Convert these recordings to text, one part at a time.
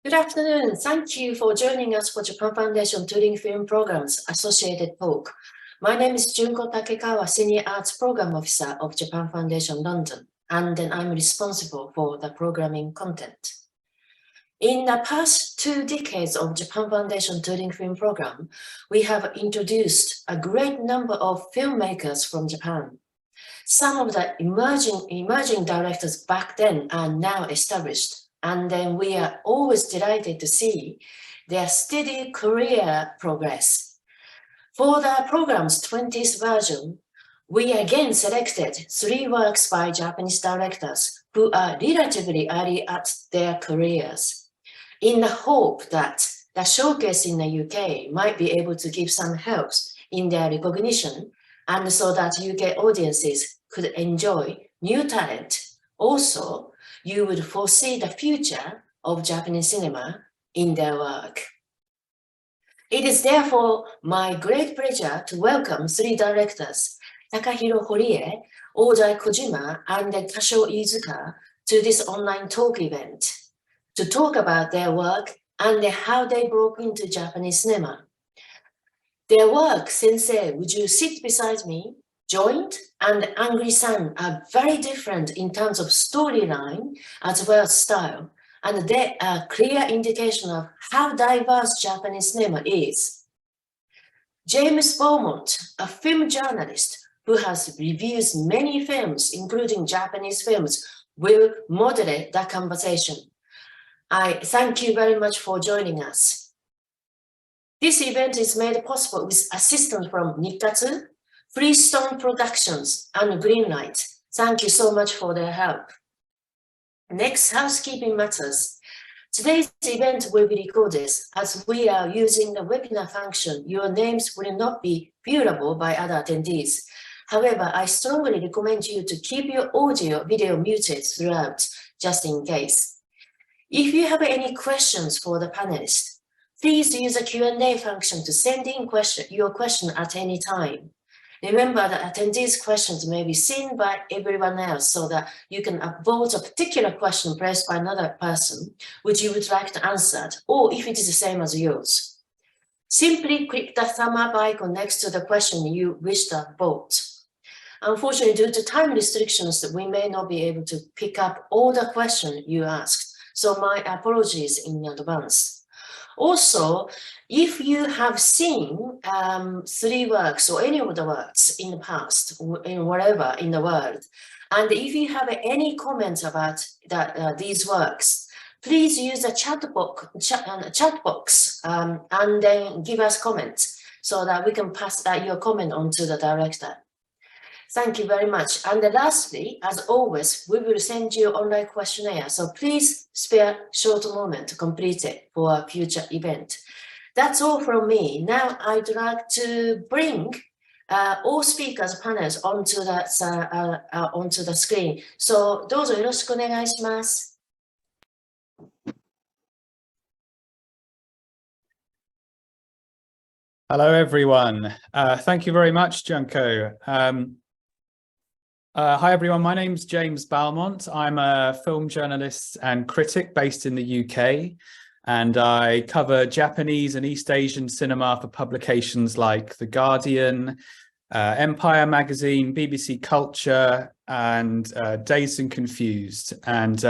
Good afternoon. Thank you for joining us for Japan Foundation Touring Film Programs Associated Talk. My name is Junko Takekawa, Senior Arts Program Officer of Japan Foundation London, and then I'm responsible for the programming content. In the past 2 decades of Japan Foundation Touring Film Program, we have introduced a great number of filmmakers from Japan. Some of the emerging directors back then are now established, and then we are always delighted to see their steady career progress. For the program's 20th version, we again selected 3 works by Japanese directors who are relatively early at their careers, in the hope that the showcase in the UK might be able to give some help in their recognition, and so that UK audiences could enjoy new talent. Also, you would foresee the future of Japanese cinema in their work. It is therefore my great pleasure to welcome 3 directors, Takahiro HORIE, Oudai KOJIMA, and Kasho IIZUKA, to this online talk event to talk about their work and how they broke into Japanese cinema. Their work, Sensei, Would You Sit Beside Me, Joint, and Angry Sun are very different in terms of storyline as well as style, and they are a clear indication of how diverse Japanese cinema is. James Balmont, a film journalist who has reviewed many films, including Japanese films, will moderate the conversation. I thank you very much for joining us. This event is made possible with assistance from Nikkatsu, Freestone Productions, and Greenlight. Thank you so much for their help. Next, housekeeping matters. Today's event will be recorded. As we are using the webinar function, your names will not be viewable by other attendees. However, I strongly recommend you to keep your audio video muted throughout, just in case. If you have any questions for the panelists, please use the Q&A function to send in your question at any time. Remember that attendees' questions may be seen by everyone else, so that you can upvote a particular question placed by another person which you would like to answer, or if it is the same as yours. Simply click the thumb up icon next to the question you wish to upvote. Unfortunately, due to time restrictions, we may not be able to pick up all the questions you asked, so my apologies in advance. Also, if you have seen 3 works or any of the works in the past, in wherever in the world, and if you have any comments about these works, please use the chat box and then give us comments so that we can pass your comment on to the director. Thank you very much. And lastly, as always, we will send you online questionnaire, so please spare a short moment to complete it for a future event. That's all from me. Now I'd like to bring all speakers panels onto the screen. So どうぞよろしくお願いします。Hello, everyone. Thank you very much, Junko. Hi, everyone. My name's James Balmont. I'm a film journalist and critic based in the UK, and I cover Japanese and East Asian cinema for publications like The Guardian, Empire Magazine, BBC Culture, and Dazed and Confused. And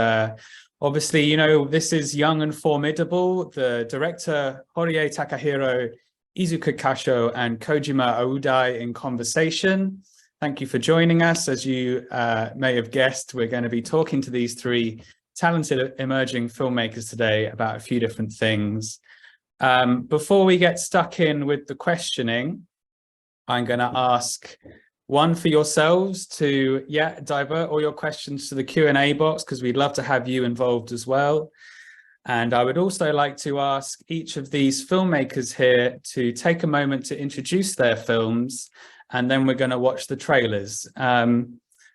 obviously, you know, this is Young and Formidable. The director, HORIE Takahiro, IIZUKA Kasho, and KOJIMA Oudai in conversation. Thank you for joining us. As you may have guessed, we're going to be talking to these 3 talented emerging filmmakers today about a few different things. Before we get stuck in with the questioning, I'm going to ask one for yourselves to divert all your questions to the Q&A box, because we'd love to have you involved as well. And I would also like to ask each of these filmmakers here to take a moment to introduce their films, and then we're going to watch the trailers.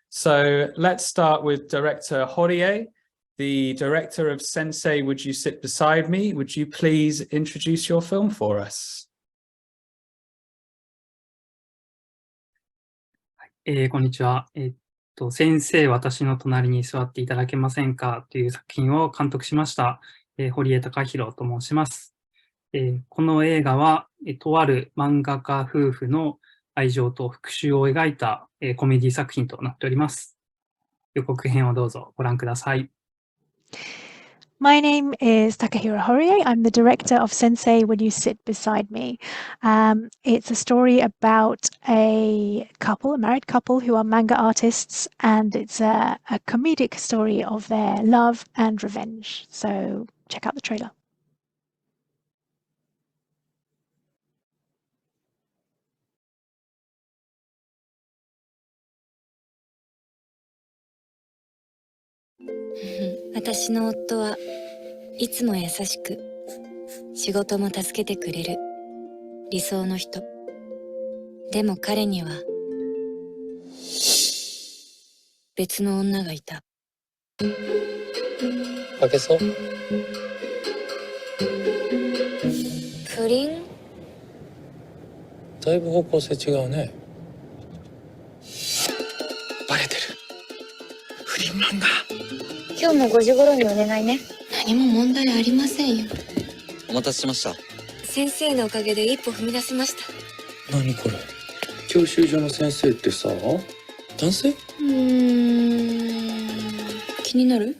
So let's start with director HORIE, the director of Sensei, Would You Sit Beside Me? Would you please introduce your film for us? こんにちは。先生、私の隣に座っていただけませんかという作品を監督しました。堀江貴弘と申します。この映画は、とある漫画家夫婦の愛情と復讐を描いた、コメディ作品となっております。予告編をどうぞご覧ください。My name is Takahiro HORIE. I'm the director of Sensei When You Sit Beside Me. It's a story about a married couple who are manga artists, and it's a comedic story of their love and revenge. So check out the trailer. "私の夫はいつも優しく、仕事も助けてくれる理想の人。でも彼には別の女がいた。かけそう？不倫？だいぶ方向性違うね。バレてる。不倫漫画。今日も5時頃にお願いね。何も問題ありませんよ。お待たせしました。先生のおかげで一歩踏み出せました。何これ？教習所の先生ってさ、男性？気になる？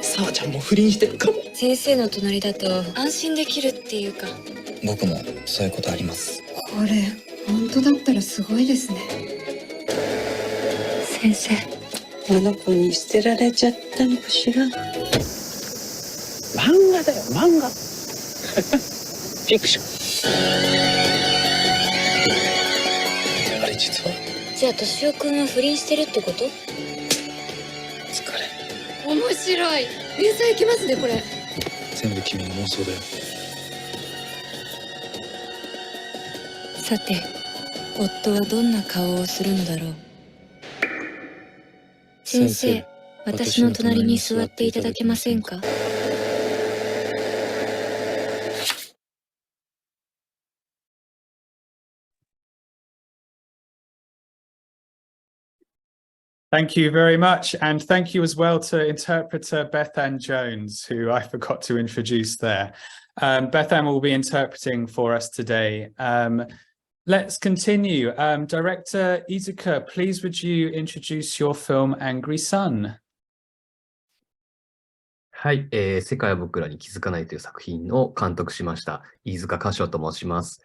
さあちゃんも不倫してるかも。先生の隣だと安心できるっていうか。僕もそういうことあります。これ本当だったらすごいですね。先生、あの子に捨てられちゃったのかしら。漫画だよ、漫画。フィクション。あれ実は？じゃあ敏夫君は不倫してるってこと？疲れ。面白い。連載いきますねこれ。全部君の妄想だよ。さて、夫はどんな顔をするのだろう。先生、私の隣に座っていただけませんかThank you very much. And thank you as well to interpreter Beth Ann Jones, who I forgot to introduce there. Beth Ann will be interpreting for us today. Let's continue. Director IIZUKA, please would you introduce your film Angry Sun? はい、世界は僕らに気づかないという作品を監督しました飯塚歌唱と申します。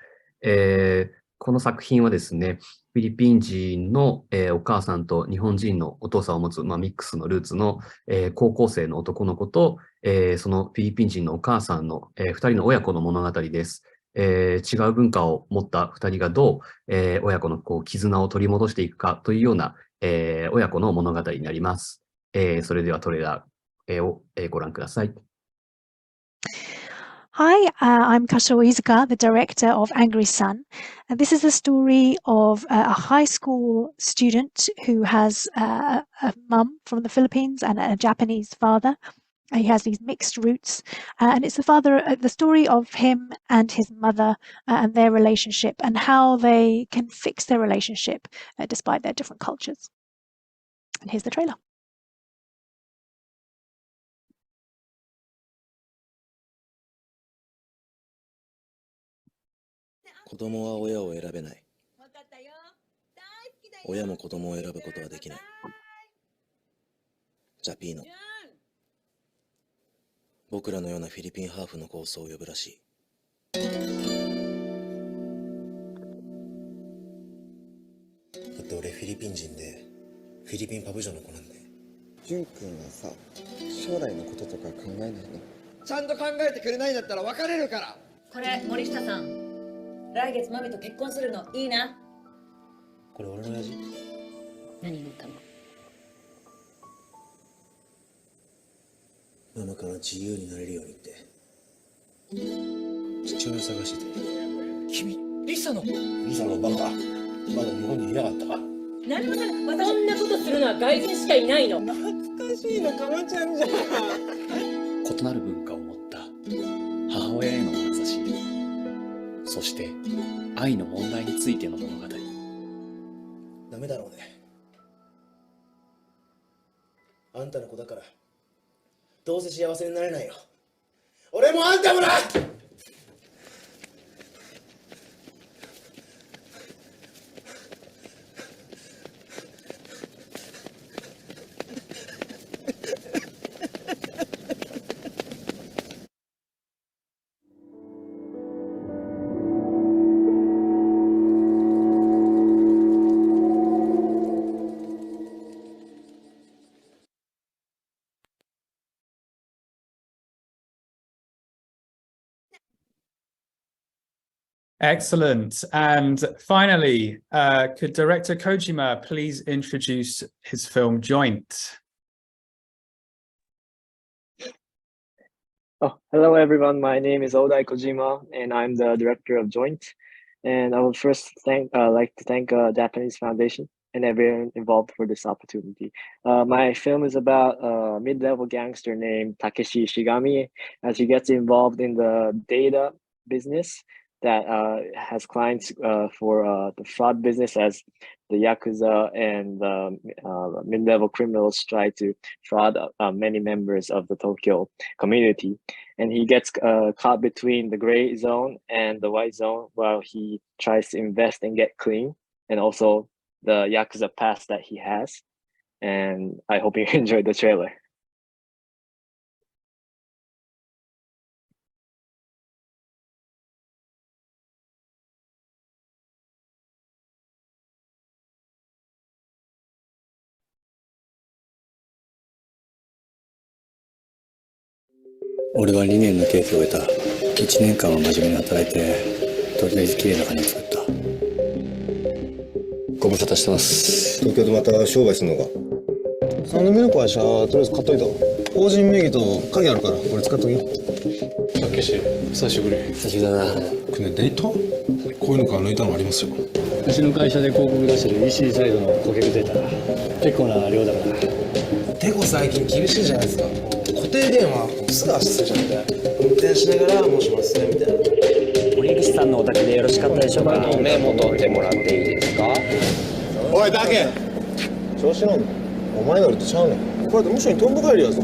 この作品はですね、フィリピン人の、お母さんと日本人のお父さんを持つ、ミックスのルーツの、高校生の男の子と、そのフィリピン人のお母さんの、2人の親子の物語です。違う文化を持った2人がどう、親子の絆を取り戻していくかというような、親子の物語になります。それではトレーラーをご覧ください。Hi, I'm Kasho IIZUKA, the director of Angry Sun. This is the story of a high school student who has a mum from the Philippines and a Japanese father. He has these mixed roots, and it's the story of him and his mother and their relationship and how they can fix their relationship despite their different cultures. And here's the trailer. 子供は親を選べない。親も子供を選ぶことはできない。ジャピーノ。僕らのようなフィリピンハーフの構想を呼ぶらしい。だって俺フィリピン人でフィリピンパブ女の子なんで。ジュン君はさ、将来のこととか考えないの？ちゃんと考えてくれないんだったら別れるから。これ森下さん、来月マミと結婚するのいいな。これ俺の親父。何のため？ママから自由になれるようにって父親探してて。君、リサのバカ。まだ日本にいなかったか？何もそんなことするのは外人しかいないの。懐かしいのかまちゃんじゃん。異なる文化を持った母親への眼差し、そして愛の問題についての物語。ダメだろうね。あんたの子だからどうせ幸せになれないよ。俺もあんたもな。Excellent. And finally, could director Kojima please introduce his film Joint? Oh, hello everyone. My name is Oudai Kojima, and I'm the director of Joint. And I would first like to thank Japanese Foundation and everyone involved for this opportunity. My film is about a mid-level gangster named Takeshi Shigami as he gets involved in the data business that has clients for the fraud business as the Yakuza and mid-level criminals try to fraud many members of the Tokyo community. And he gets caught between the gray zone and the white zone while he tries to invest and get clean, and also the Yakuza past that he has. And I hope you enjoyed the trailer.俺は2年の刑期を終えた。1年間は真面目に働いて、とりあえず綺麗な金を作った。ご無沙汰してます。東京でまた商売するのか。3年目の会社とりあえず買っといた。法人名義と鍵あるからこれ使っとき。たけし、久しぶり。久しぶりだな。これデート？こういうのから抜いたのありますよ。うちの会社で広告出してる EC サイドの顧客データ。結構な量だから。てこ最近厳しいじゃないですか。固定電話すぐ足ついちゃって運転しながらもしますねみたいな。堀口さんのお宅でよろしかったでしょうか。メモ取ってもらっていいですか。おいだけ調子乗んのお前がいるとちゃうねん。これで無所に飛んぼ帰りやぞ。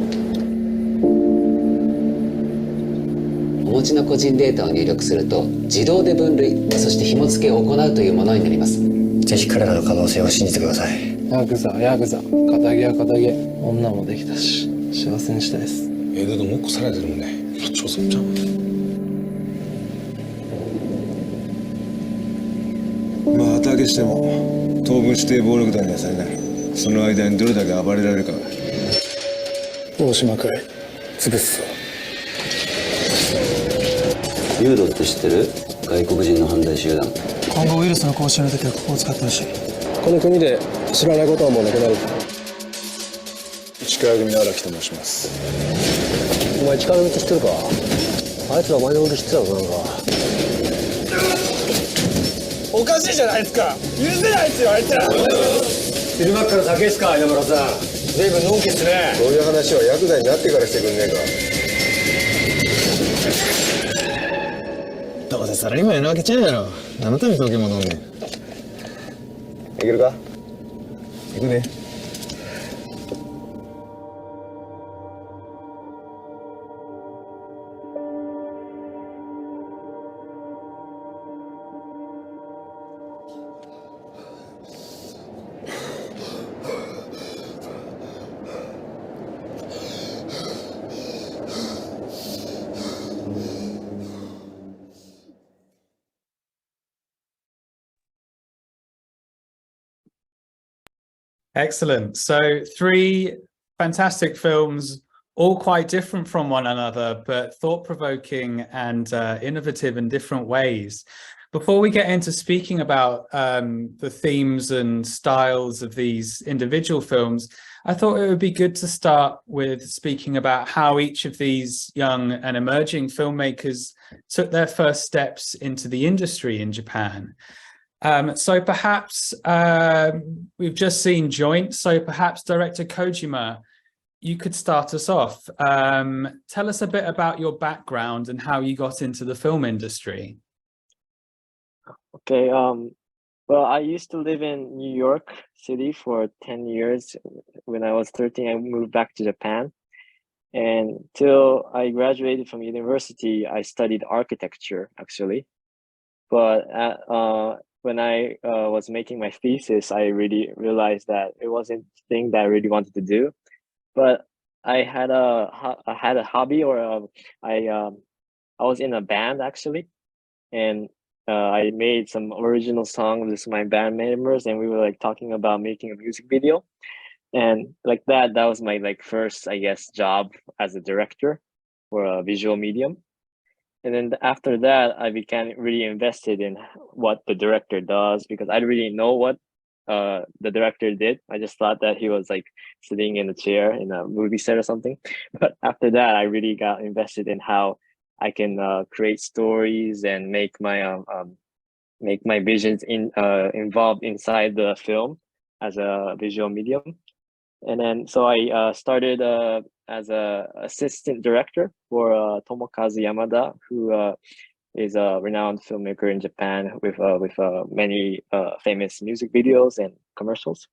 お持ちの個人データを入力すると自動で分類そして紐付けを行うというものになります。ぜひ彼らの可能性を信じてください。ヤクザ肩毛は肩毛、女もできたし幸せにしたいです。でももっこされてるもんね。調査ちゃう。まあ旗揚げしても当分指定暴力団にはされない。その間にどれだけ暴れられるか。大島会潰すぞ。ユードって知ってる？外国人の犯罪集団。今後ウイルスの更新の時はここを使ってほしい。この国で知らないことはもうなくなる。市川組の荒木と申します。お前力抜き知ってるか？あいつらお前のこと知ってたの？なんかおかしいじゃないですか。許せないですよあいつら。昼間から酒っすか山村さん。随分のんきっすね。そういう話はヤクザになってからしてくんねえか。どうせサラリーマンやなわけちゃうやろ。何のために酒も飲んねん。いけるか？行くね。Excellent. So 3 fantastic films, all quite different from one another, but thought-provoking and innovative in different ways. Before we get into speaking about the themes and styles of these individual films, I thought it would be good to start with speaking about how each of these young and emerging filmmakers took their first steps into the industry in Japan. So perhaps we've just seen Joint, so perhaps director Kojima, you could start us off. Tell us a bit about your background and how you got into the film industry. Okay, well, I used to live in New York City for 10 years. When I was 13, I moved back to Japan. And till I graduated from university, I studied architecture actually. But when I was making my thesis, I really realized that it wasn't the thing that I really wanted to do. But I had a hobby, or I was in a band actually, and I made some original songs with my band members, and we were like talking about making a music video, and like that was my like first, I guess, job as a director for a visual medium. And then after that, I became really invested in what the director does, because I didn't really know what the director did. I just thought that he was like sitting in a chair in a movie set or something. But after that, I really got invested in how I can create stories and make my visions involved inside the film as a visual medium. And then so I started as a assistant director for Tomokazu Yamada, who is a renowned filmmaker in Japan with many famous music videos and commercials.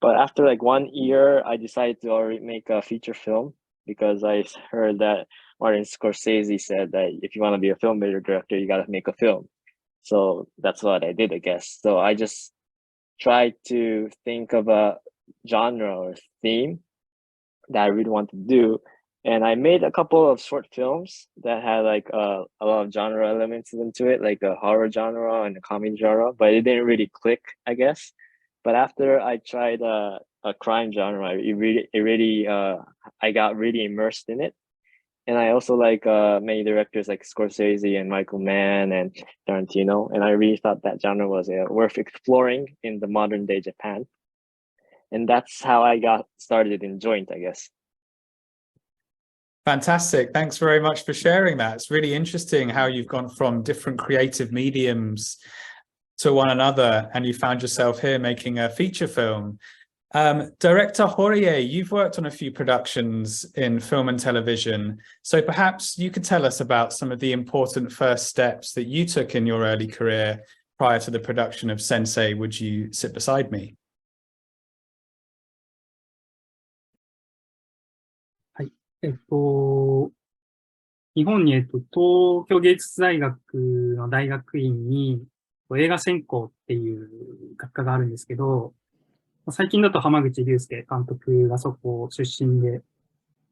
But after like 1 year, I decided to already make a feature film, because I heard that Martin Scorsese said that if you want to be a film director, you got to make a film. So that's what I did, I guess. So I just tried to think of a genre or theme that I really want to do. And I made a couple of short films that had like a lot of genre elements into it, like a horror genre and a comedy genre, but it didn't really click, I guess. But after I tried a crime genre, I got really immersed in it. And I also like many directors like Scorsese and Michael Mann and Tarantino. And I really thought that genre was worth exploring in the modern day Japan. And that's how I got started in Joint, I guess. Fantastic. Thanks very much for sharing that. It's really interesting how you've gone from different creative mediums to one another, and you found yourself here making a feature film. Director HORIE, you've worked on a few productions in film and television, so perhaps you could tell us about some of the important first steps that you took in your early career prior to the production of Sensei. Would you sit beside me? 日本に、東京芸術大学の大学院に映画専攻っていう学科があるんですけど、最近だと浜口竜介監督がそこ出身で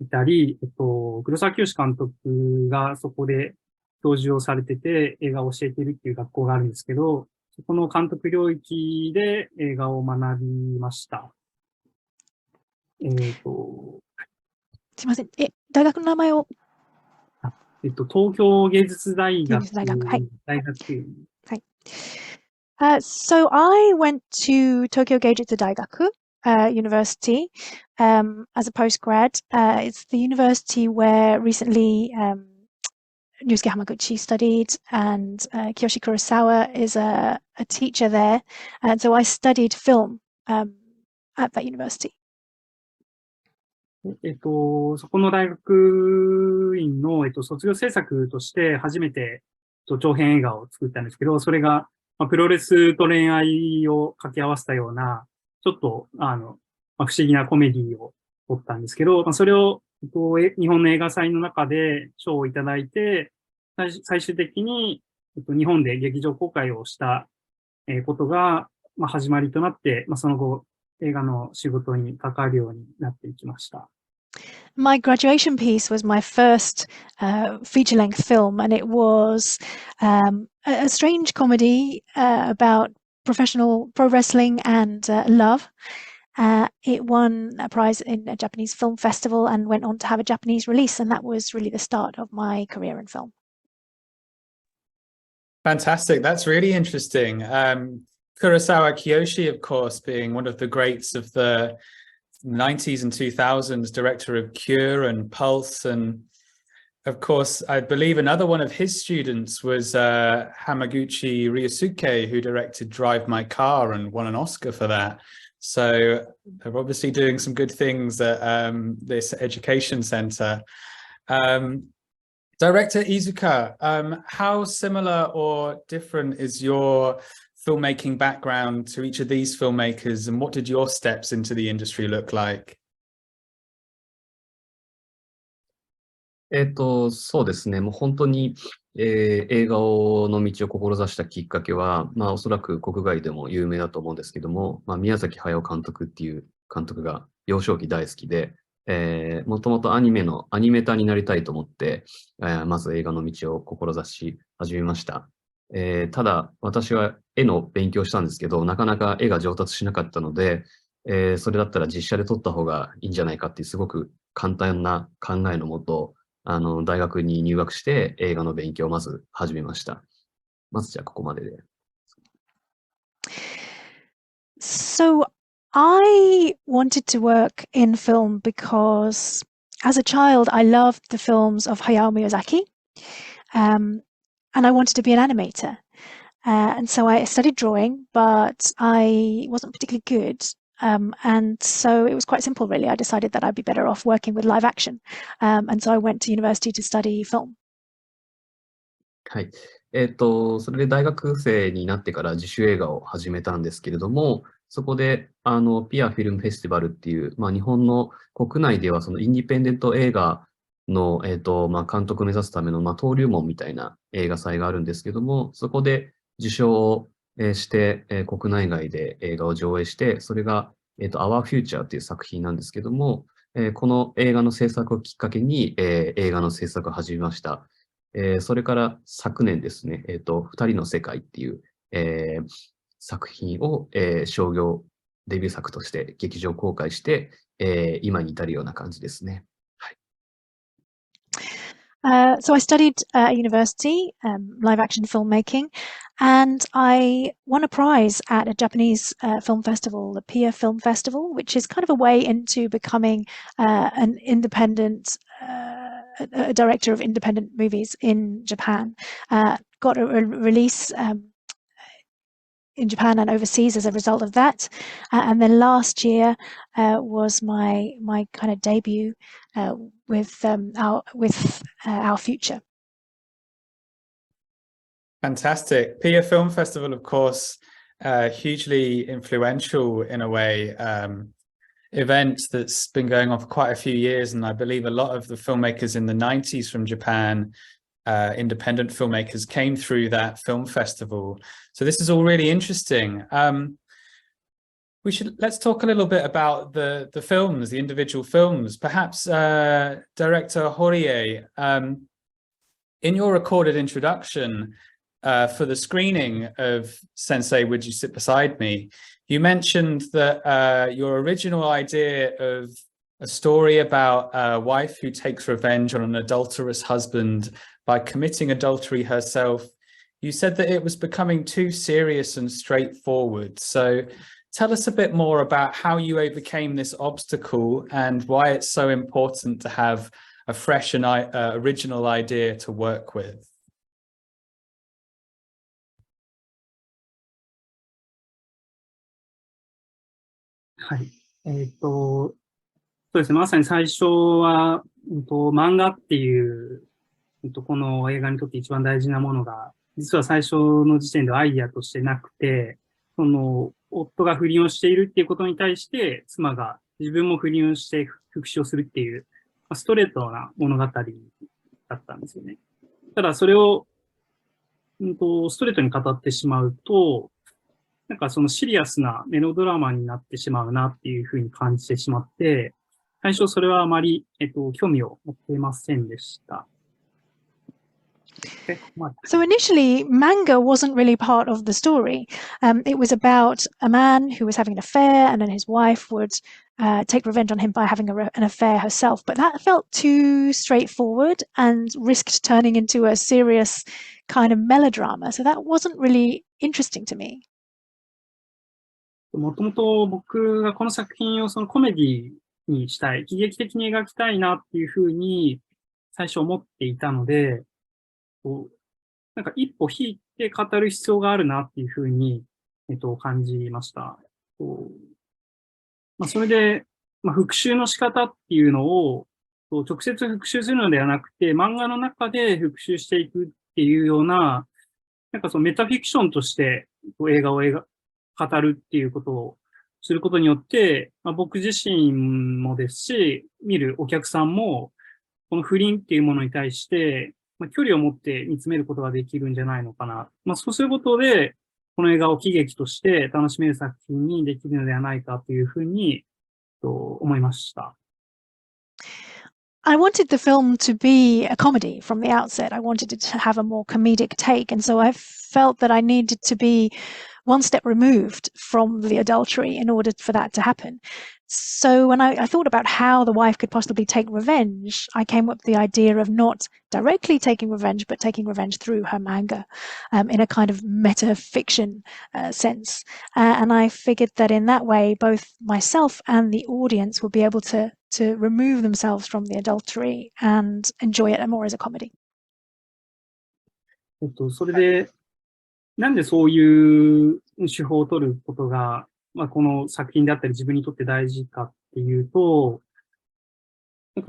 いたり、黒沢清監督がそこで教授をされてて映画を教えているっていう学校があるんですけど、そこの監督領域で映画を学びました。すいません。大学の名前を。東京芸術大学。はい。大学院。はい。So I went to Tokyo Geijutsu Daigaku University as a postgrad. It's the university where recently Ryusuke Hamaguchi studied, and Kiyoshi Kurosawa is a teacher there. And so I studied film at that university. そこの大学院の、卒業制作として初めて、長編映画を作ったんですけど、それが、プロレスと恋愛を掛け合わせたような、ちょっと、不思議なコメディを撮ったんですけど、それを、日本の映画祭の中で賞をいただいて、最終的に、日本で劇場公開をしたことが、始まりとなって、その後、映画の仕事に関わるようになっていきました。My graduation piece was my first feature-length film, and it was a strange comedy about professional pro wrestling and love. It won a prize in a Japanese film festival and went on to have a Japanese release, and that was really the start of my career in film. Fantastic. That's really interesting. Kurosawa Kiyoshi, of course, being one of the greats of the 90s and 2000s, director of Cure and Pulse. And of course, I believe another one of his students was Hamaguchi Ryosuke, who directed Drive My Car and won an Oscar for that. So they're obviously doing some good things at this education center. Director Izuka, how similar or different is your filmmaking background to each of these filmmakers, and what did your steps into the industry look like? そうですね。もう本当に、映画の道を志したきっかけは、まあおそらく国外でも有名だと思うんですけども、まあ宮崎駿監督っていう監督が幼少期大好きで、もともとアニメのアニメーターになりたいと思って、まず映画の道を志し始めました。ただ私は絵の勉強したんですけど、なかなか絵が上達しなかったので、それだったら実写で撮った方がいいんじゃないかっていうすごく簡単な考えのもと、大学に入学して映画の勉強をまず始めました。まずじゃあここまでで。So I wanted to work in film because as a child I loved the films of Hayao Miyazaki, and I wanted to be an animator. And so I studied drawing, but I wasn't particularly good. And so it was quite simple, really. I decided that I'd be better off working with live action. And so I went to university to study film. はい。それで大学生になってから自主映画を始めたんですけれども、そこで、ピアフィルムフェスティバルっていう、まあ、日本の国内ではそのインディペンデント映画の、まあ、監督を目指すための、まあ、登竜門みたいな映画祭があるんですけども、そこで受賞をして、国内外で映画を上映して、それが、Our Future っていう作品なんですけども、この映画の制作をきっかけに、映画の制作を始めました。それから昨年ですね、二人の世界っていう、作品を、商業デビュー作として劇場公開して、今に至るような感じですね。はい。So I studied at university, live action filmmaking, and I won a prize at a Japanese film festival, the Pia Film Festival, which is kind of a way into becoming an independent, a director of independent movies in Japan. Got a release in Japan and overseas as a result of that. And then last year was my kind of debut with Our Future. Fantastic. Pia Film Festival, of course, hugely influential in a way, event that's been going on for quite a few years. And I believe a lot of the filmmakers in the 90s from Japan, independent filmmakers, came through that film festival. So this is all really interesting. Let's talk a little bit about the films, the individual films. Perhaps director HORIE, in your recorded introduction for the screening of Sensei, Would You Sit Beside Me, you mentioned that your original idea of a story about a wife who takes revenge on an adulterous husband by committing adultery herself, you said that it was becoming too serious and straightforward. So tell us a bit more about how you overcame this obstacle and why it's so important to have a fresh and original idea to work with. はい。そうですね。まさに最初は、漫画っていう、この映画にとって一番大事なものが、実は最初の時点ではアイデアとしてなくて、夫が不倫をしているっていうことに対して、妻が自分も不倫をして復讐をするっていう、ストレートな物語だったんですよね。ただそれを、ストレートに語ってしまうと、なんかそのシリアスなメロドラマになってしまうなっていうふうに感じてしまって、最初それはあまり、興味を持っていませんでした。So initially, manga wasn't really part of the story. It was about a man who was having an affair, and then his wife would take revenge on him by having an affair herself. But that felt too straightforward and risked turning into a serious kind of melodrama. So that wasn't really interesting to me. もともと僕がこの作品をそのコメディにしたい、喜劇的に描きたいなっていうふうに最初思っていたので、なんか一歩引いて語る必要があるなっていうふうに、感じました。それで、復習の仕方っていうのを、直接復習するのではなくて、漫画の中で復習していくっていうような、なんかそのメタフィクションとして映画を語るっていうことをすることによって、僕自身もですし、見るお客さんも、この不倫っていうものに対して、距離を持って見つめることができるんじゃないのかな。そうすることで、この映画を喜劇として楽しめる作品にできるのではないかというふうに思いました。I wanted the film to be a comedy from the outset. I wanted it to have a more comedic take. And so I felt that I needed to be one step removed from the adultery in order for that to happen. So when I thought about how the wife could possibly take revenge, I came up with the idea of not directly taking revenge, but taking revenge through her manga in a kind of meta-fiction sense. And I figured that in that way, both myself and the audience would be able to remove themselves from the adultery and enjoy it more as a comedy. それで、なんでそういう手法を取ることが、この作品であったり自分にとって大事かっていうと、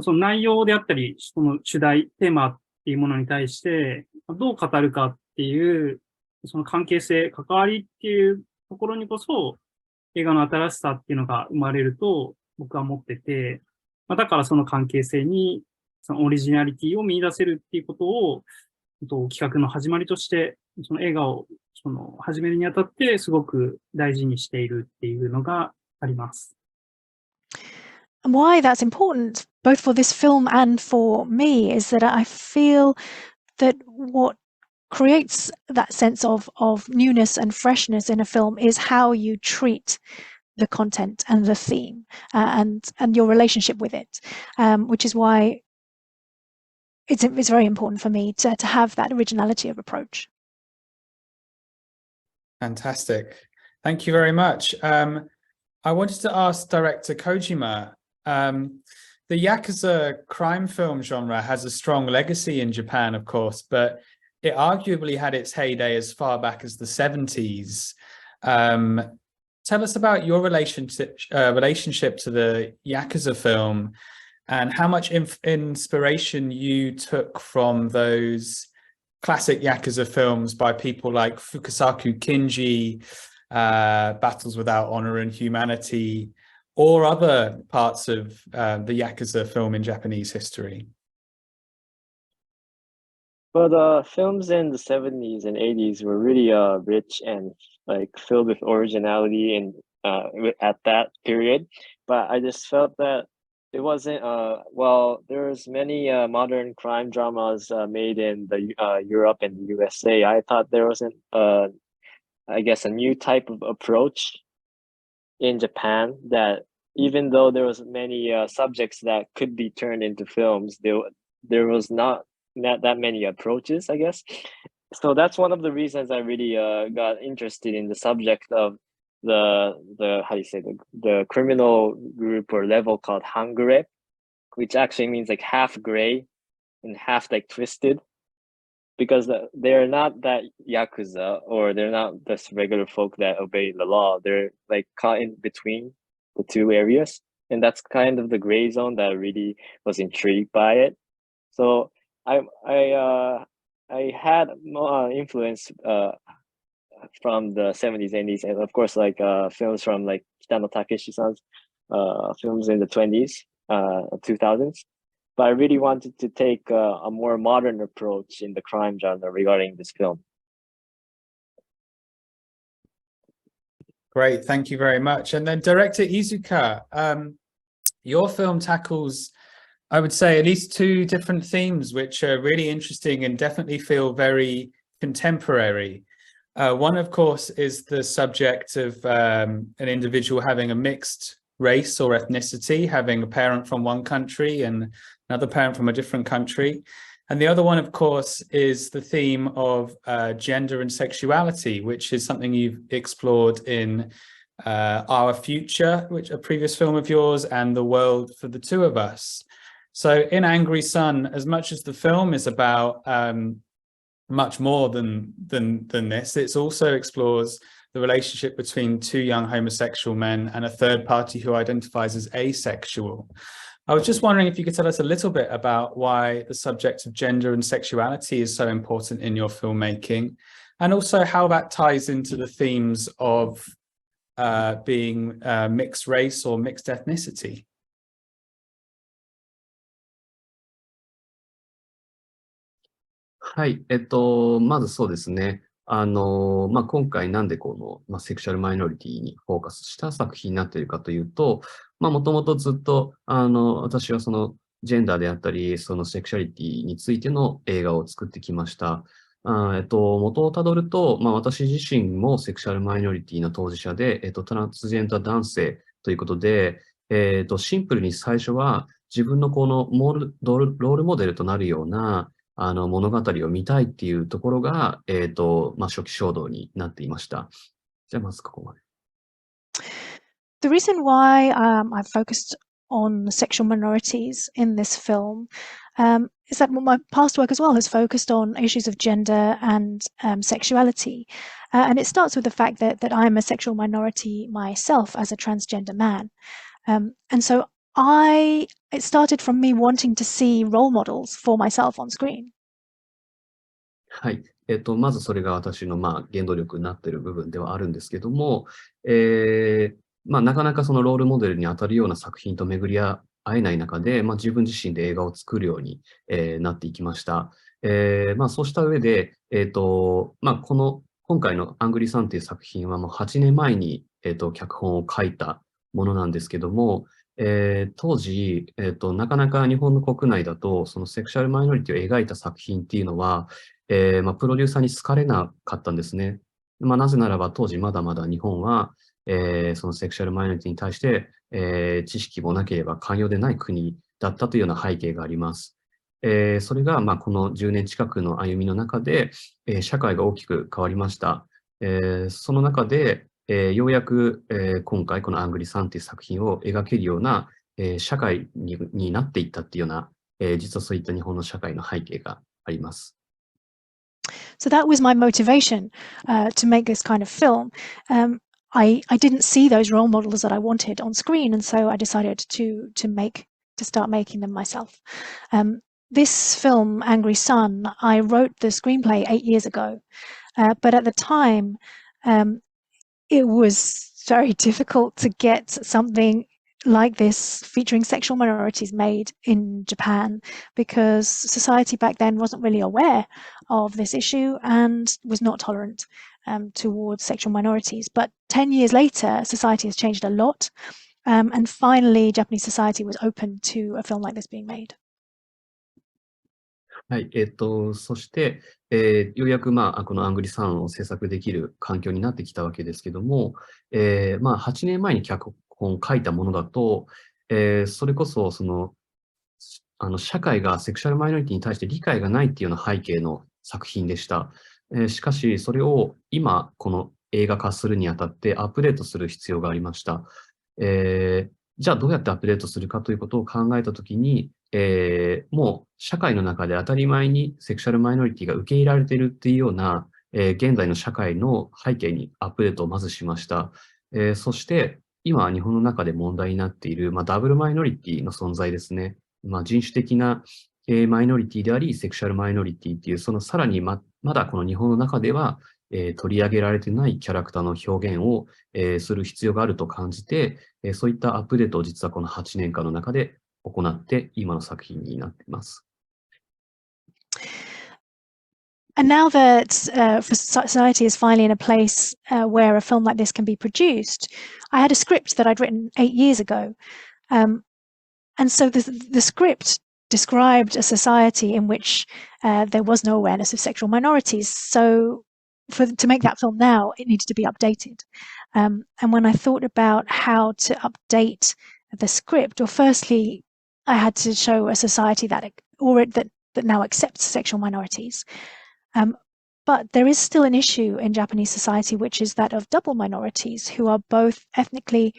その内容であったり、その主題、テーマっていうものに対して、どう語るかっていう、その関係性、関わりっていうところにこそ、映画の新しさっていうのが生まれると僕は思ってて、だからその関係性に、そのオリジナリティを見出せるっていうことを、企画の始まりとして、その映画を始めるにあたってすごく大事にしているっていうのがあります。And why that's important, both for this film and for me, is that I feel that what creates that sense of newness and freshness in a film is how you treat the content and the theme and your relationship with it, which is why it's very important for me to have that originality of approach. Fantastic. Thank you very much. I wanted to ask director Kojima, the Yakuza crime film genre has a strong legacy in Japan, of course, but it arguably had its heyday as far back as the 70s. Tell us about your relationship to the Yakuza film and how much inspiration you took from those classic Yakuza films by people like Fukasaku Kinji, Battles Without Honor and Humanity, or other parts of the Yakuza film in Japanese history. Well, films in the 70s and 80s were really rich and filled with originality and at that period. But I just felt that it wasn't there's many modern crime dramas made in the Europe and the USA. I thought there wasn't I guess a new type of approach in Japan that even though there was many subjects that could be turned into films, there was not that many approaches, I guess. So that's one of the reasons I really got interested in the subject of the how do you say the criminal group or level called hangure, which actually means half gray and half twisted, because they're not that yakuza or they're not this regular folk that obey the law. They're caught in between the two areas, and that's kind of the gray zone that I really was intrigued by it. So I had more influence from the 70s, 80s, and of course films from Kitano Takeshi-san's films in the 2000s. But I really wanted to take a more modern approach in the crime genre regarding this film. Great, thank you very much. And then director Izuka, your film tackles, I would say, at least two different themes which are really interesting and definitely feel very contemporary. One, of course, is the subject of an individual having a mixed race or ethnicity, having a parent from one country and another parent from a different country. And the other one, of course, is the theme of gender and sexuality, which is something you've explored in Our Future, which a previous film of yours, and The World for the Two of Us. So in Angry Sun, as much as the film is about much more than this, it also explores the relationship between two young homosexual men and a third party who identifies as asexual. I was just wondering if you could tell us a little bit about why the subject of gender and sexuality is so important in your filmmaking, and also how that ties into the themes of being mixed race or mixed ethnicity. はい。まずそうですね。今回なんでこの、セクシャルマイノリティにフォーカスした作品になっているかというと、もともとずっと、私はそのジェンダーであったり、そのセクシャリティについての映画を作ってきました。元をたどると、私自身もセクシャルマイノリティの当事者で、トランスジェンダー男性ということで、シンプルに最初は自分のこのロールモデルとなるような、物語を見たいっていうところが、初期衝動になっていました。じゃあ、まずここまで。The reason why I focused on sexual minorities in this film is that my past work as well has focused on issues of gender and sexuality. And it starts with the fact that I'm a sexual minority myself as a transgender man. And so it started from me wanting to see role models for myself on screen. はい。まずそれが私の、原動力になっている部分ではあるんですけども、なかなかそのロールモデルに当たるような作品と巡り合えない中で、自分自身で映画を作るように、なっていきました。そうした上で、今回のアングリさんという作品はもう8年前に、脚本を書いたものなんですけども、当時、なかなか日本の国内だと、そのセクシャルマイノリティを描いた作品っていうのは、プロデューサーに好かれなかったんですね。なぜならば当時まだまだ日本は、そのセクシャルマイノリティに対して、知識もなければ寛容でない国だったというような背景があります。それが、この10年近くの歩みの中で、社会が大きく変わりました。その中で、ようやく、今回このアングリさんという作品を描けるような、社会になっていったっていうような、実はそういった日本の社会の背景があります。So that was my motivation to make this kind of film. I didn't see those role models that I wanted on screen, and so I decided to start making them myself. This film, Angry Sun, I wrote the screenplay 8 years ago, but at the time, it was very difficult to get something like this featuring sexual minorities made in Japan, because society back then wasn't really aware of this issue and was not tolerant towards sexual minorities. But 10 years later, society has changed a lot, and finally Japanese society was open to a film like this being made. はい。そして、ようやく、このアングリさんを制作できる環境になってきたわけですけども、8年前に脚本を書いたものだと、それこそ、社会がセクシャルマイノリティに対して理解がないっていうような背景の作品でした。しかし、それを今、この映画化するにあたってアップデートする必要がありました。じゃあどうやってアップデートするかということを考えたときに、もう社会の中で当たり前にセクシャルマイノリティが受け入れられているっていうような、現在の社会の背景にアップデートをまずしました。そして今日本の中で問題になっている、ダブルマイノリティの存在ですね。人種的な、マイノリティであり、セクシャルマイノリティっていう、そのさらにまだこの日本の中では、取り上げられてないキャラクターの表現を、する必要があると感じて、そういったアップデートを実はこの8年間の中で行って今の作品になっています。And now that society is finally in a place where a film like this can be produced, I had a script that I'd written 8 years ago. And so the script described a society in which there was no awareness of sexual minorities. So to make that film now, it needed to be updated. And when I thought about how to update the script, well, firstly, I had to show a society that now accepts sexual minorities. But there is still an issue in Japanese society, which is that of double minorities who are both ethnically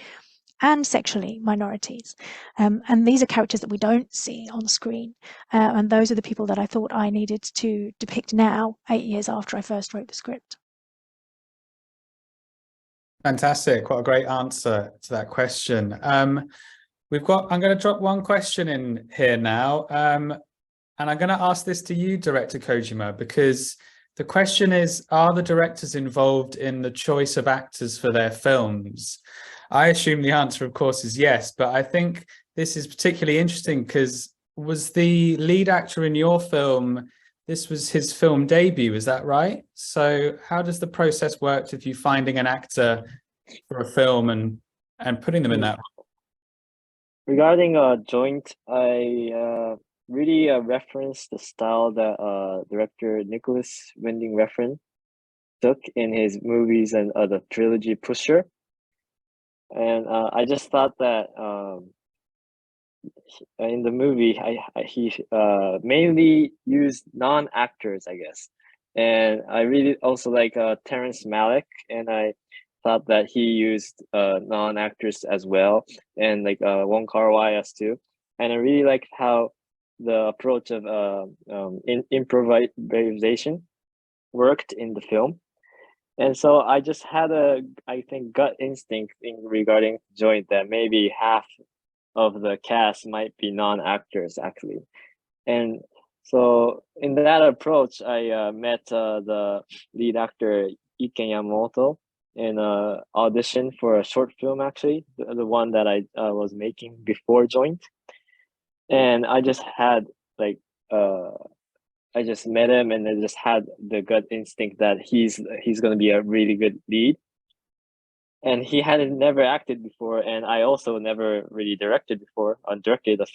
and sexually minorities. And these are characters that we don't see on screen. And those are the people that I thought I needed to depict now, 8 years after I first wrote the script. Fantastic. What a great answer to that question. I'm going to drop one question in here now. And I'm going to ask this to you, Director Kojima, because the question is, are the directors involved in the choice of actors for their films? I assume the answer, of course, is yes, but I think this is particularly interesting because was the lead actor in your film this was his film debut, is that right? So how does the process work if you finding an actor for a film and putting them in that role? Regarding Joint, I really reference the style that director Nicholas Winding Refn took in his movies and the trilogy Pusher. And I just thought that in the movie, he mainly used non-actors, I guess. And I really also like Terrence Malick, and I thought that he used non-actors as well, and like Wong Kar-wai too. And I really liked how the approach of improvisation worked in the film. And so I just had I think, gut instinct regarding Joint that maybe half of the cast might be non-actors actually. And so in that approach, I met the lead actor Iken Yamamoto in an audition for a short film, actually, the one that I was making before Joint. And I just had like, I just met him and I just had the gut instinct that he's going to be a really good lead. And he had never acted before, and I also never really directed before. I directed a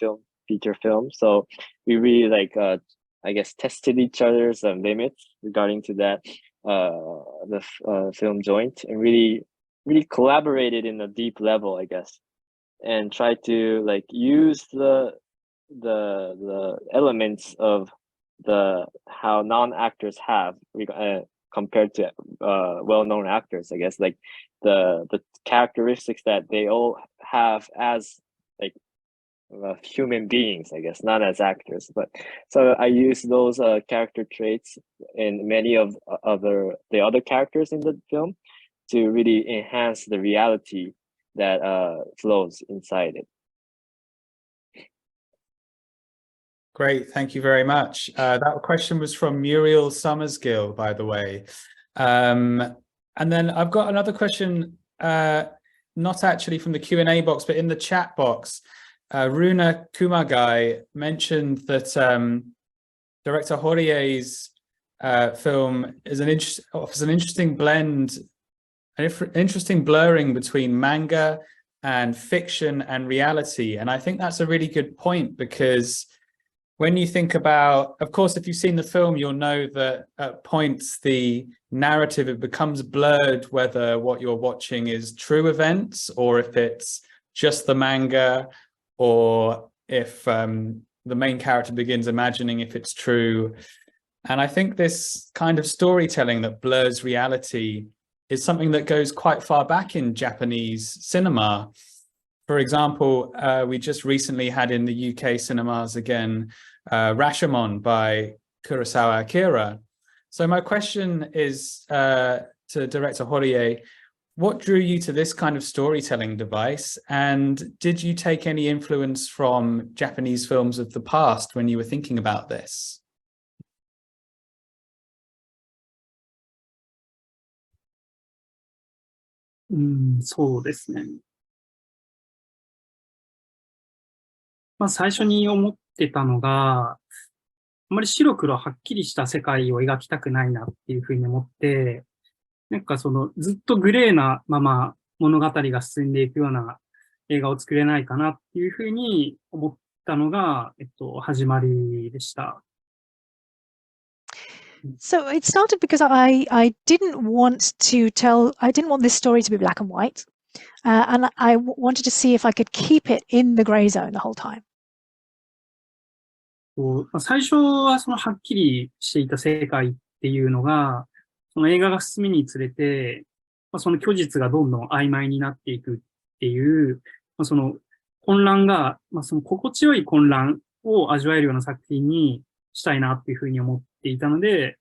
feature film. So we really like, I guess, tested each other's limits regarding to that, the film Joint, and really collaborated in a deep level, I guess, and tried to like use the elements of how non-actors have compared to well-known actors, I guess, like the characteristics that they all have as like human beings, I guess, not as actors. But so I use those character traits in many of the other characters in the film to really enhance the reality that flows inside it. Great, thank you very much. That question was from Muriel Summersgill, by the way. And then I've got another question, not actually from the Q&A box, but in the chat box. Runa Kumagai mentioned that director HORIE's film offers an interesting blend, an interesting blurring between manga and fiction and reality. And I think that's a really good point, because when you think about, of course, if you've seen the film, you'll know that at points the narrative, it becomes blurred whether what you're watching is true events or if it's just the manga, or if the main character begins imagining if it's true. And I think this kind of storytelling that blurs reality is something that goes quite far back in Japanese cinema. For example, we just recently had in the UK cinemas again, Rashomon by Kurosawa Akira. So my question is to director HORIE, what drew you to this kind of storytelling device? And did you take any influence from Japanese films of the past when you were thinking about this?そうですね。まあ、最初に思ってたのが、あまり白黒はっきりした世界を描きたくないなっていうふうに思って、なんかずっとグレーなまま物語が進んでいくような映画を作れないかなっていうふうに思ったのが、始まりでした。So it started because I didn't want this story to be black and white. And I wanted to see if I could keep it in the gray zone the whole time. 最初ははっきりしていた世界っていうのが、その映画が進むにつれて、その虚実がどんどん曖昧になっていくっていう、その混乱が、その心地よい混乱を味わえるような作品にしたいなっていうふうに思っていたので、